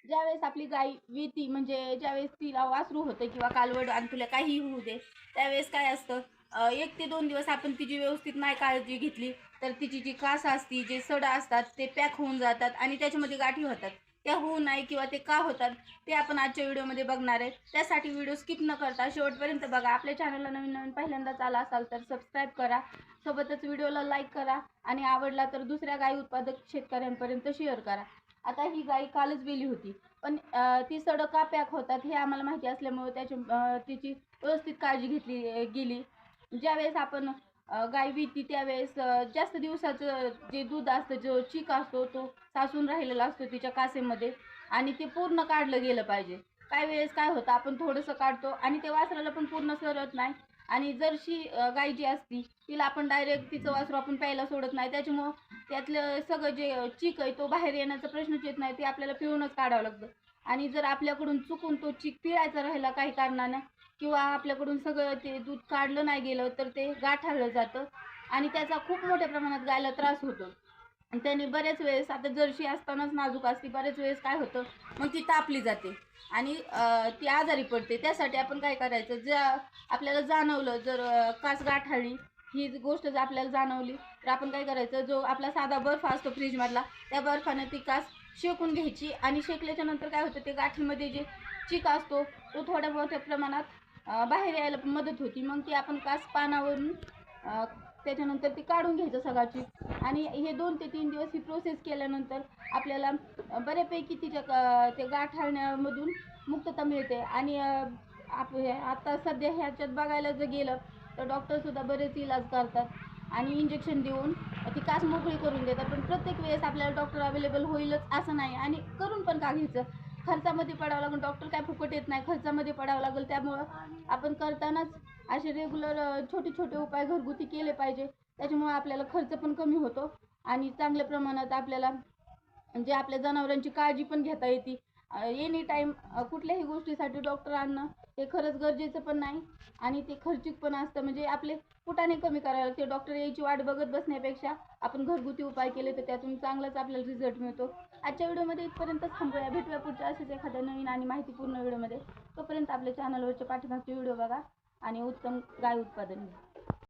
ज्यावेळेस आपली गाय विती म्हणजे ज्यावेळेस तिला वासरू होतं किंवा कालवड आणि तुला काही होऊ दे, त्यावेळेस काय असतं 1 ते 2 दिवस आपण तिची व्यवस्थित नाही काळजी घेतली तर तिची जी कास असती, जे सडा असतात ते पॅक होऊन जातात आणि त्याच्यामध्ये गाठी होतात. त्या होऊ नये किंवा ते का होतात ते आपण आजच्या व्हिडिओमध्ये बघणार आहे. त्यासाठी व्हिडिओ स्किप न करता शेवटपर्यंत बघा. आपल्या चॅनलला नवीन पहिल्यांदाच आला असाल तर सबस्क्राईब करा, सोबतच व्हिडिओला लाईक करा आणि आवडला तर दुसऱ्या गाई उत्पादक शेतकऱ्यांपर्यंत शेअर करा. आता ही गाय कालच गेली होती, पण ती सडं का पॅक होतात हे आम्हाला माहिती असल्यामुळे तिची व्यवस्थित काळजी घेतली गेली. ज्यावेळेस आपण गाय विती त्यावेळेस जास्त दिवसाचं जे दूध असतं, जो चीक असतो तो साचून राहिलेला असतो तिच्या कासेमध्ये आणि ते पूर्ण काढलं गेलं पाहिजे. काही वेळेस काय होतं आपण थोडंसं काढतो आणि ते वासराला पण पूर्ण सरत नाही आणि जर्सी गाय जी असती तिला आपण डायरेक्ट तिचं वासरू आपण प्यायला सोडत नाही. त्याच्यामुळं त्यातलं सगळं जे चीक आहे तो बाहेर येण्याचा प्रश्नच येत नाही, ते आपल्याला पिळूनच काढावं लागतं. आणि जर आपल्याकडून चुकून तो चीक पिळायचा राहिला काही कारणानं किंवा आपल्याकडून सगळं ते दूध काढलं नाही गेलं तर ते गाठाळलं जातं आणि त्याचा खूप मोठ्या प्रमाणात गायला त्रास होतो. आणि त्याने बऱ्याच वेळेस आता जर्सी असतानाच नाजूक असते, बऱ्याच वेळेस काय होतं मग ती तापली जाते आणि ती आजारी पडते. त्यासाठी आपण काय करायचं, आपल्याला जाणवलं जर कास गाठाळली ही गोष्ट जर आपल्याला जाणवली तर आपण काय करायचं, जो आपला साधा बर्फ असतो फ्रीजमधला त्या बर्फाने ती कास शेकून घ्यायची आणि शेकल्याच्या नंतर काय होतं ते गाठीमध्ये जे चीक असतो तो थोड्या मोठ्या प्रमाणात बाहेर यायला मदत होती. मग ती आपण कास पानावरून त्याच्यानंतर ती काढून घ्यायचं सगळा चीक आणि हे 2 ते 3 दिवस ही प्रोसेस केल्यानंतर आपल्याला बऱ्यापैकी तिच्या ते गाठाळण्यामधून मुक्तता मिळते. आणि आता सध्या ह्याच्यात बघायला जर गेलं तर डॉक्टरसुद्धा बरेच इलाज करतात आणि इंजेक्शन देऊन ती कास मोकळी करून देतात. पण प्रत्येक वेळेस आपल्याला डॉक्टर अवेलेबल होईलच असं नाही आणि करून पण का घ्यायचं, खर्चामध्ये पडावं लागेल. डॉक्टर काय फुकट येत नाही, खर्चामध्ये पडावं लागेल. त्यामुळं आपण करतानाच असे रेग्युलर छोटे छोटे उपाय घरगुती केले पाहिजे. त्याच्यामुळे आपल्याला खर्च पण कमी होतो आणि चांगल्या प्रमाणात आपल्याला म्हणजे आपल्या जनावरांची काळजी पण घेता येते. एनी टाईम कुठल्याही गोष्टीसाठी डॉक्टर आणणं हे खरंच गरजेचं पण नाही आणि ते खर्चिक पण असतं. म्हणजे आपले कुटाने कमी करायला लागते. डॉक्टर यायची वाट बघत बसण्यापेक्षा आपण घरगुती उपाय केले तर त्यातून चांगलाच आपल्याला रिझल्ट मिळतो. आजच्या व्हिडिओमध्ये इथपर्यंतच थांबूया. भेटूया पुढच्या असेच एखाद्या नवीन आणि माहितीपूर्ण व्हिडिओमध्ये. तोपर्यंत आपल्या चॅनलवरच्या पाठीमागचे व्हिडिओ बघा आणि उत्तम गाय उत्पादन घ्या.